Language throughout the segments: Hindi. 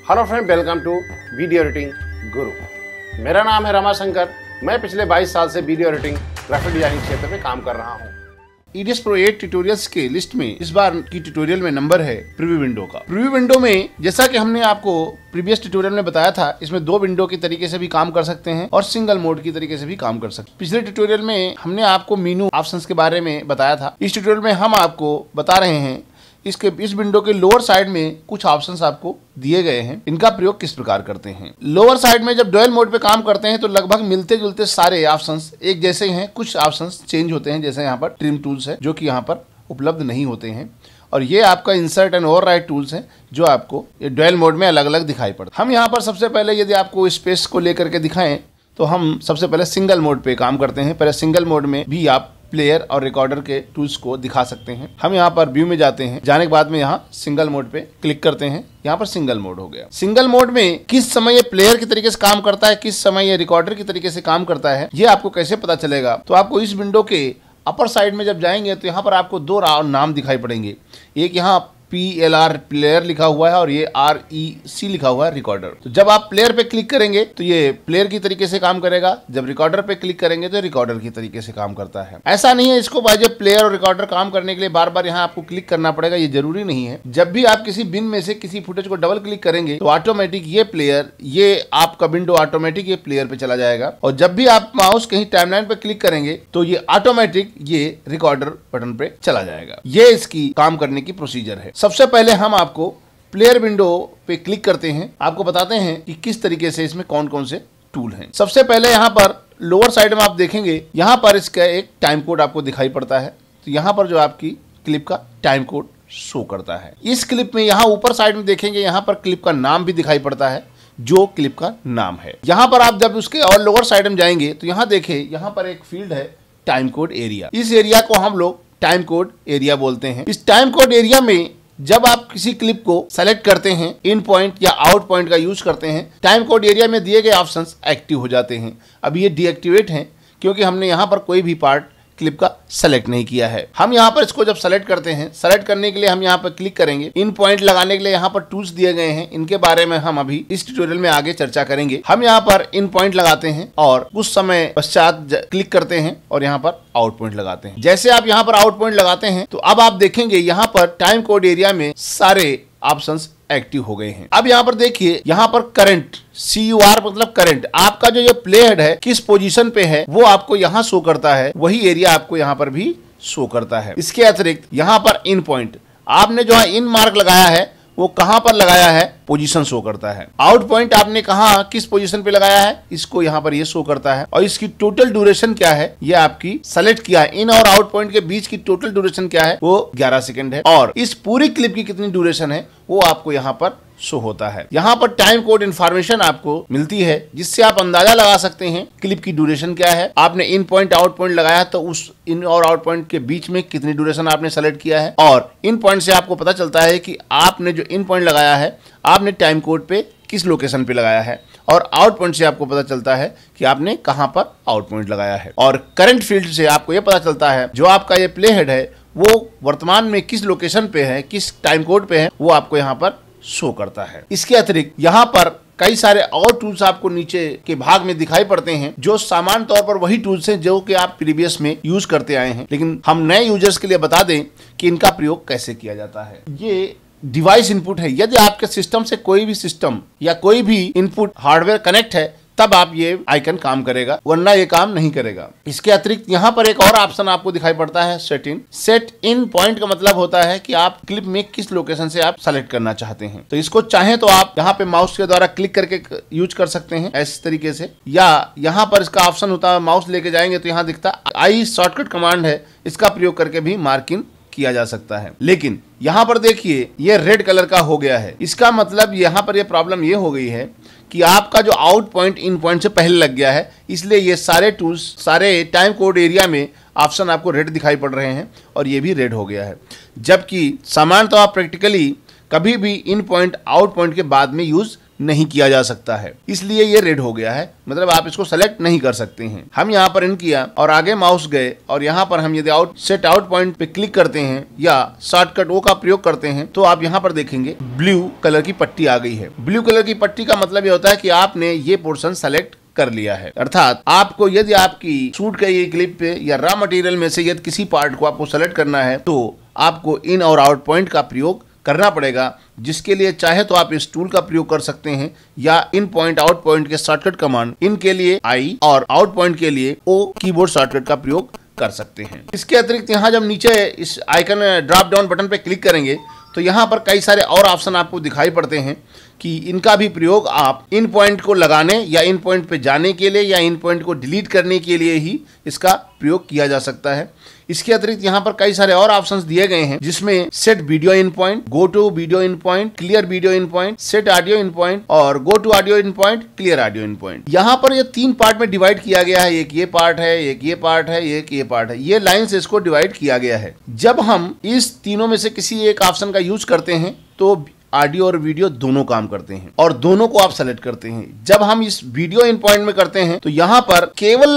Hello friend, welcome to video editing Guru. मेरा नाम है रमाशंकर। मैं पिछले 22 साल से वीडियो एडिटिंग ग्राफिक डिजाइनिंग क्षेत्र में काम कर रहा हूँ। EDS Pro 8 ट्यूटोरियल्स के लिस्ट में इस बार की ट्यूटोरियल में नंबर है प्रीव्यू विंडो का। प्रीव्यू विंडो में जैसा कि हमने आपको प्रीवियस ट्यूटोरियल में बताया था, इसमें 2 विंडो की तरीके से भी काम कर सकते हैं और सिंगल मोड की तरीके से भी काम कर सकते हैं। पिछले ट्यूटोरियल में हमने आपको मेनू ऑप्शंस के बारे में बताया था। इस ट्यूटोरियल में हम आपको बता रहे हैं इस विंडो के लोअर साइड में कुछ ऑप्शंस आपको दिए गए हैं, इनका प्रयोग किस प्रकार करते हैं। लोअर साइड में जब डुअल मोड पे काम करते हैं तो लगभग मिलते जुलते सारे ऑप्शंस एक जैसे हैं। कुछ ऑप्शंस चेंज होते हैं, जैसे यहाँ पर ट्रिम टूल्स है जो कि यहाँ पर उपलब्ध नहीं होते हैं, और ये आपका इंसर्ट एंड ओवरराइट टूल्स हैं जो आपको ये डुअल मोड में अलग अलग दिखाई पड़ते हैं। हम यहाँ पर सबसे पहले यदि आपको स्पेस को लेकर के दिखाएं तो हम सबसे पहले सिंगल मोड पे काम करते हैं। पहले सिंगल मोड में भी आप प्लेयर और रिकॉर्डर के टूल्स को दिखा सकते हैं। हम यहाँ पर व्यू में जाते हैं, जाने के बाद में यहाँ सिंगल मोड पे क्लिक करते हैं। यहाँ पर सिंगल मोड हो गया। सिंगल मोड में किस समय ये प्लेयर की तरीके से काम करता है, किस समय ये रिकॉर्डर की तरीके से काम करता है, ये आपको कैसे पता चलेगा। तो आपको इस विंडो के अपर साइड में जब जाएंगे तो यहाँ पर आपको 2 नाम दिखाई पड़ेंगे। एक यहाँ PLR प्लेयर लिखा हुआ है और ये REC लिखा हुआ है रिकॉर्डर। तो जब आप प्लेयर पे क्लिक करेंगे तो ये प्लेयर की तरीके से काम करेगा, जब रिकॉर्डर पे क्लिक करेंगे तो रिकॉर्डर की तरीके से काम करता है। ऐसा नहीं है इसको बाय प्लेयर और रिकॉर्डर काम करने के लिए बार बार यहाँ आपको क्लिक करना पड़ेगा, ये जरूरी नहीं है। जब भी आप किसी बिन में से किसी फुटेज को डबल क्लिक करेंगे तो ऑटोमेटिक ये प्लेयर, ये आपका विंडो ऑटोमेटिक ये प्लेयर पे चला जाएगा, और जब भी आप माउस कहीं टाइमलाइन पे क्लिक करेंगे तो ये ऑटोमेटिक ये रिकॉर्डर बटन पे चला जाएगा। ये इसकी काम करने की प्रोसीजर है। सबसे पहले हम आपको प्लेयर विंडो पे क्लिक करते हैं, आपको बताते हैं कि किस तरीके से इसमें कौन कौन से टूल हैं। सबसे पहले यहाँ पर लोअर साइड में आप देखेंगे, यहाँ पर इसका एक टाइम कोड आपको दिखाई पड़ता है। तो यहाँ पर जो आपकी क्लिप का टाइम कोड शो करता है। इस क्लिप में यहाँ ऊपर साइड में देखेंगे, यहाँ पर क्लिप का नाम भी दिखाई पड़ता है, जो क्लिप का नाम है। यहाँ पर आप जब उसके और लोअर साइड में जाएंगे तो यहाँ देखिए, यहाँ पर एक फील्ड है टाइम कोड एरिया। इस एरिया को हम लोग टाइम कोड एरिया बोलते हैं। इस टाइम कोड एरिया में जब आप किसी क्लिप को सेलेक्ट करते हैं, इन पॉइंट या आउट पॉइंट का यूज करते हैं, टाइम कोड एरिया में दिए गए ऑप्शंस एक्टिव हो जाते हैं। अब ये डीएक्टिवेट हैं क्योंकि हमने यहाँ पर कोई भी पार्ट क्लिप का सेलेक्ट नहीं किया है। हम यहाँ पर इसको जब सेलेक्ट करते हैं, सेलेक्ट करने के लिए हम यहाँ पर क्लिक करेंगे। इन पॉइंट लगाने के लिए यहाँ पर टूल्स दिए गए हैं, इनके बारे में हम अभी इस ट्यूटोरियल में आगे चर्चा करेंगे। हम यहाँ पर इन पॉइंट लगाते हैं और कुछ समय पश्चात क्लिक करते हैं और यहाँ पर आउट पॉइंट लगाते हैं। जैसे आप यहाँ पर आउट पॉइंट लगाते हैं तो अब आप देखेंगे यहाँ पर टाइम कोड एरिया में सारे ऑप्शंस एक्टिव हो गए हैं। अब यहाँ पर देखिए, यहाँ पर करंट CUR मतलब करंट, आपका जो ये प्ले हेड है किस पोजीशन पे है वो आपको यहाँ शो करता है, वही एरिया आपको यहाँ पर भी शो करता है। इसके अतिरिक्त यहाँ पर इन पॉइंट, आपने जो है इन मार्क लगाया है वो कहां पर लगाया है, पोजीशन शो करता है। आउट पॉइंट आपने कहा किस पोजीशन पे लगाया है, इसको यहाँ पर ये शो करता है। और इसकी टोटल ड्यूरेशन क्या है, ये आपकी सेलेक्ट किया है। इन और आउट पॉइंट के बीच की टोटल ड्यूरेशन क्या है, वो 11 सेकंड है। और इस पूरी क्लिप की कितनी ड्यूरेशन है वो आपको यहाँ पर शो होता है। यहाँ पर टाइम कोड इंफॉर्मेशन आपको मिलती है, जिससे आप अंदाजा लगा सकते हैं क्लिप की ड्यूरेशन क्या है। आपने इन पॉइंट आउट पॉइंट लगाया तो उस इन और आउट पॉइंट के बीच में कितनी ड्यूरेशन आपने सेलेक्ट किया है, और इन पॉइंट से आपको पता चलता है कि आपने जो इन पॉइंट लगाया है आपने टाइम कोड पे किस लोकेशन पे लगाया है, और आउट पॉइंट से आपको पता चलता है कि आपने कहां पर आउट पॉइंट लगाया है। और करंट फील्ड से आपको यह पता चलता है जो आपका ये प्ले हेड है वो वर्तमान में किस लोकेशन पे है, किस टाइम कोड पे है, वो आपको यहाँ पर शो करता है। इसके अतिरिक्त यहाँ पर कई सारे और टूल्स आपको नीचे के भाग में दिखाई पड़ते हैं, जो सामान्य तौर पर वही टूल्स हैं जो कि आप प्रीवियस में यूज करते आए हैं, लेकिन हम नए यूजर्स के लिए बता दें कि इनका प्रयोग कैसे किया जाता है। ये डिवाइस इनपुट है। यदि आपके सिस्टम से कोई भी सिस्टम या कोई भी इनपुट हार्डवेयर कनेक्ट है तब आप ये आइकन काम करेगा, वरना ये काम नहीं करेगा। इसके अतिरिक्त यहाँ पर एक और ऑप्शन आपको दिखाई पड़ता है, सेट इन पॉइंट का मतलब होता है कि आप क्लिप में किस लोकेशन से आप सेलेक्ट करना चाहते हैं। तो इसको चाहे तो आप यहाँ पे माउस के द्वारा क्लिक करके यूज कर सकते हैं इस तरीके से, या यहाँ पर इसका ऑप्शन होता है, माउस लेके जाएंगे तो यहाँ दिखता आई शॉर्टकट कमांड है, इसका प्रयोग करके भी मार्किंग किया जा सकता है। लेकिन यहाँ पर देखिए ये रेड कलर का हो गया है, इसका मतलब यहाँ पर ये प्रॉब्लम ये हो गई है कि आपका जो आउट पॉइंट इन पॉइंट से पहले लग गया है, इसलिए ये सारे टूल्स, सारे टाइम कोड एरिया में ऑप्शन आपको रेड दिखाई पड़ रहे हैं और ये भी रेड हो गया है। जबकि सामान्यतः आप प्रैक्टिकली कभी भी इन पॉइंट आउट पॉइंट के बाद में यूज नहीं किया जा सकता है, इसलिए ये रेड हो गया है, मतलब आप इसको सेलेक्ट नहीं कर सकते हैं। हम यहाँ पर इन किया और आगे माउस गए और यहाँ पर हम यदि सेट आउट पॉइंट पे क्लिक करते हैं या शॉर्टकट ओ का प्रयोग करते हैं तो आप यहाँ पर देखेंगे ब्लू कलर की पट्टी आ गई है। ब्लू कलर की पट्टी का मतलब ये होता है कि आपने ये पोर्शन सेलेक्ट कर लिया है, अर्थात आपको यदि आपकी शूट का ये क्लिप पे या रॉ मटेरियल में से यदि किसी पार्ट को आपको सेलेक्ट करना है तो आपको इन और आउट पॉइंट का प्रयोग करना पड़ेगा, जिसके लिए चाहे तो आप इस टूल का प्रयोग कर सकते हैं या इन पॉइंट आउट पॉइंट के शॉर्टकट कमांड इन के लिए आई और आउट पॉइंट के लिए ओ कीबोर्ड शॉर्टकट का प्रयोग कर सकते हैं। इसके अतिरिक्त यहाँ जब नीचे इस आइकन ड्रॉप डाउन बटन पे क्लिक करेंगे तो यहाँ पर कई सारे और ऑप्शन आपको दिखाई पड़ते हैं कि इनका भी प्रयोग आप इन पॉइंट को लगाने या इन पॉइंट पे जाने के लिए या इन पॉइंट को डिलीट करने के लिए ही इसका प्रयोग किया जा सकता है। इसके अतिरिक्त यहाँ पर कई सारे और ऑप्शंस दिए गए हैं जिसमें set video in point, go to video in point, clear video in point, set audio in point और go to audio in point, clear audio in point. यहाँ पर ये 3 पार्ट में डिवाइड किया गया है, एक ये पार्ट है, एक ये पार्ट है, एक ये पार्ट है, ये लाइन से इसको डिवाइड किया गया है। जब हम इस तीनों में से किसी एक ऑप्शन का यूज करते हैं तो ऑडियो और वीडियो दोनों काम करते हैं और दोनों को आप सेलेक्ट करते हैं। जब हम इस वीडियो इन पॉइंट में करते हैं तो यहाँ पर केवल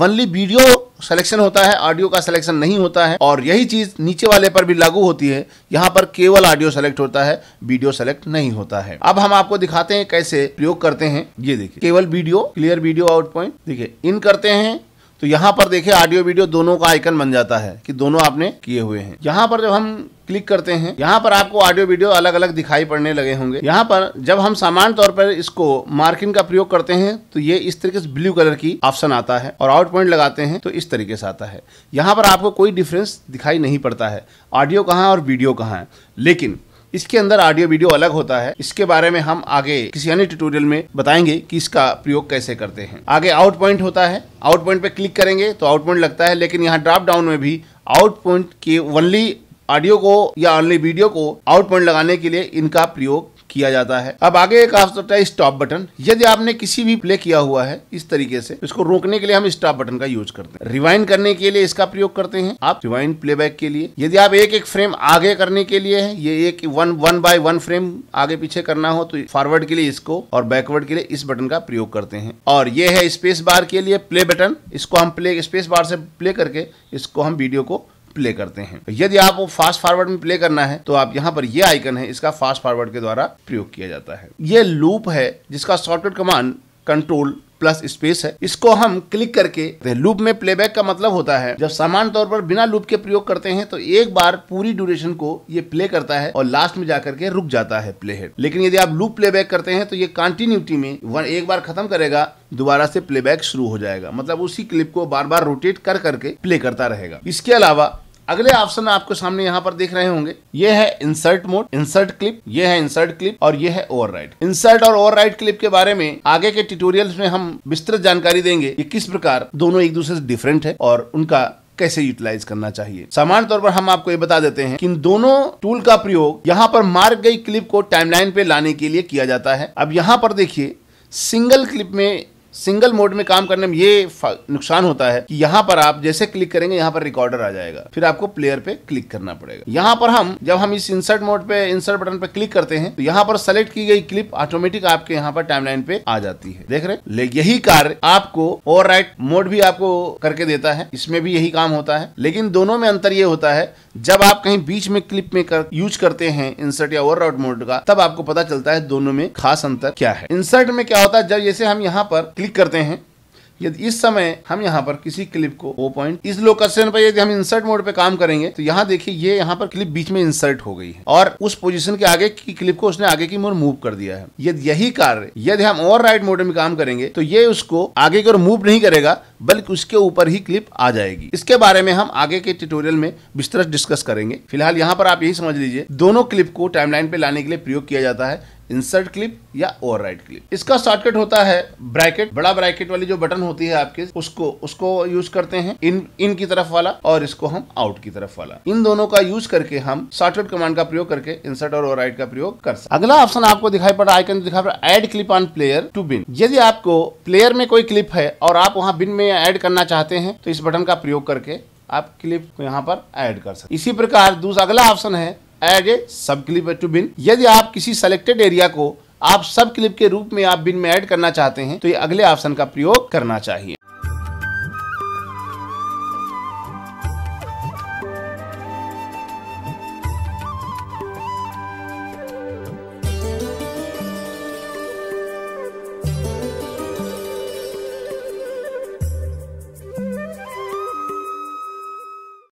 ओनली वीडियो सिलेक्शन होता है, ऑडियो का सिलेक्शन नहीं होता है और यही चीज नीचे वाले पर भी लागू होती है। यहाँ पर केवल ऑडियो सेलेक्ट होता है, वीडियो सेलेक्ट नहीं होता है। अब हम आपको दिखाते हैं कैसे प्रयोग करते हैं। ये देखिए केवल video, clear video out point, देखिए इन करते हैं तो यहाँ पर देखिए ऑडियो वीडियो दोनों का आइकन बन जाता है कि दोनों आपने किए हुए हैं। यहाँ पर जब हम क्लिक करते हैं यहाँ पर आपको ऑडियो वीडियो अलग अलग दिखाई पड़ने लगे होंगे। यहाँ पर जब हम सामान्य तौर पर इसको मार्किंग का प्रयोग करते हैं तो ये इस तरीके से ब्लू कलर की ऑप्शन आता है और आउट पॉइंट लगाते हैं तो इस तरीके से आता है। यहाँ पर आपको कोई डिफरेंस दिखाई नहीं पड़ता है ऑडियो कहाँ और वीडियो कहाँ है, लेकिन इसके अंदर ऑडियो वीडियो अलग होता है। इसके बारे में हम आगे किसी अन्य ट्यूटोरियल में बताएंगे कि इसका प्रयोग कैसे करते हैं। आगे आउट पॉइंट होता है, आउट पॉइंट पे क्लिक करेंगे तो आउट पॉइंट लगता है, लेकिन यहाँ ड्रॉप डाउन में भी आउट पॉइंट के ओनली ऑडियो को या ओनली वीडियो को आउट पॉइंट लगाने के लिए इनका प्रयोग किया जाता है। अब आगे एक ऑप्शन है स्टॉप बटन। यदि आपने किसी भी प्ले किया हुआ है इस तरीके से, इसको रोकने के लिए हम स्टॉप बटन का यूज करते हैं। रिवाइंड करने के लिए इसका प्रयोग करते हैं आप, रिवाइंड प्लेबैक के लिए। यदि आप एक एक फ्रेम आगे करने के लिए है, ये एक वन बाय वन फ्रेम आगे पीछे करना हो तो फॉरवर्ड के लिए इसको और बैकवर्ड के लिए इस बटन का प्रयोग करते हैं। और ये है स्पेस बार के लिए प्ले बटन, इसको हम स्पेस बार से प्ले करके इसको हम वीडियो को प्ले करते हैं। यदि आपको फास्ट फॉरवर्ड में प्ले करना है तो आप यहाँ पर ये आइकन है, इसका फास्ट फॉरवर्ड के द्वारा प्रयोग किया जाता है। ये लूप है जिसका shortcut command control plus space है, इसको हम क्लिक करके लूप में प्लेबैक का मतलब होता है जब सामान्य तौर पर बिना लूप के प्रयोग करते हैं तो एक बार पूरी ड्यूरेशन को ये प्ले करता है और लास्ट में जाकर के रुक जाता है प्ले हेड। लेकिन यदि आप लूप प्लेबैक करते हैं तो ये कंटिन्यूटी में एक बार खत्म करेगा, दोबारा से प्लेबैक शुरू हो जाएगा, मतलब उसी क्लिप को बार बार रोटेट कर करके प्ले करता रहेगा। इसके अलावा अगले ऑप्शन आपको सामने यहाँ पर देख रहे होंगे, ये है इंसर्ट मोड, इंसर्ट क्लिप, ये है इंसर्ट क्लिप और ये है ओवरराइड। इंसर्ट और ओवरराइड क्लिप के बारे में आगे के ट्यूटोरियल्स में हम विस्तृत जानकारी देंगे कि किस प्रकार दोनों एक दूसरे से डिफरेंट है और उनका कैसे यूटिलाइज करना चाहिए। सामान्य तौर पर हम आपको ये बता देते हैं कि इन दोनों टूल का प्रयोग यहाँ पर मार्क गई क्लिप को टाइमलाइन पे लाने के लिए किया जाता है। अब यहाँ पर देखिए सिंगल क्लिप में, सिंगल मोड में काम करने में ये नुकसान होता है कि यहाँ पर आप जैसे क्लिक करेंगे यहाँ पर रिकॉर्डर आ जाएगा, फिर आपको प्लेयर पे क्लिक करना पड़ेगा। यहाँ पर हम जब हम इस इंसर्ट मोड पे, इंसर्ट बटन पे क्लिक करते हैं तो यहाँ पर सेलेक्ट की गई क्लिप ऑटोमेटिक आपके यहाँ पर टाइमलाइन पे आ जाती है, देख रहे। यही कार्य आपको ओवरराइट मोड भी आपको करके देता है, इसमें भी यही काम होता है। लेकिन दोनों में अंतर ये होता है जब आप कहीं बीच में क्लिप में यूज करते हैं इंसर्ट या ओवरराइड मोड का, तब आपको पता चलता है दोनों में खास अंतर क्या है। इंसर्ट में क्या होता है, जब जैसे हम यहाँ पर क्लिक करते हैं, यदि इस समय हम यहाँ पर किसी क्लिप को वो पॉइंट इस लोकेशन पर यदि हम इंसर्ट मोड पे काम करेंगे तो यहाँ देखिए ये यहाँ पर क्लिप बीच में इंसर्ट हो गई है और उस पोजीशन के आगे की क्लिप को उसने आगे की ओर मूव कर दिया है। यही कार्य यदि हम ओवरराइड मोड में काम करेंगे तो ये उसको आगे की ओर मूव नहीं करेगा बल्कि उसके ऊपर ही क्लिप आ जाएगी। इसके बारे में हम आगे के ट्यूटोरियल में विस्तृत डिस्कस करेंगे। फिलहाल यहाँ पर आप यही समझ लीजिए दोनों क्लिप को टाइमलाइन पे लाने के लिए प्रयोग किया जाता है, इंसर्ट क्लिप या ओवरराइड क्लिप। इसका शॉर्टकट होता है ब्रैकेट, बड़ा ब्रैकेट वाली जो बटन होती है आपके, उसको यूज करते हैं इन की तरफ वाला और इसको हम आउट की तरफ वाला। इन दोनों का यूज करके हम शॉर्टकट कमांड का प्रयोग करके इंसर्ट और ओवरराइड का प्रयोग कर सकते। अगला ऑप्शन आपको दिखाई पड़ा, आइकन दिखाई पड़ा add clip on player to bin. यदि आपको प्लेयर में कोई क्लिप है और आप वहां बिन में ऐड करना चाहते हैं तो इस बटन का प्रयोग करके आप क्लिप को यहाँ पर ऐड कर सकते। इसी प्रकार दूसरा अगला ऑप्शन है ऐड ए सब क्लिप टू बिन। यदि आप किसी सेलेक्टेड एरिया को आप सब क्लिप के रूप में आप बिन में ऐड करना चाहते हैं तो ये अगले ऑप्शन का प्रयोग करना चाहिए।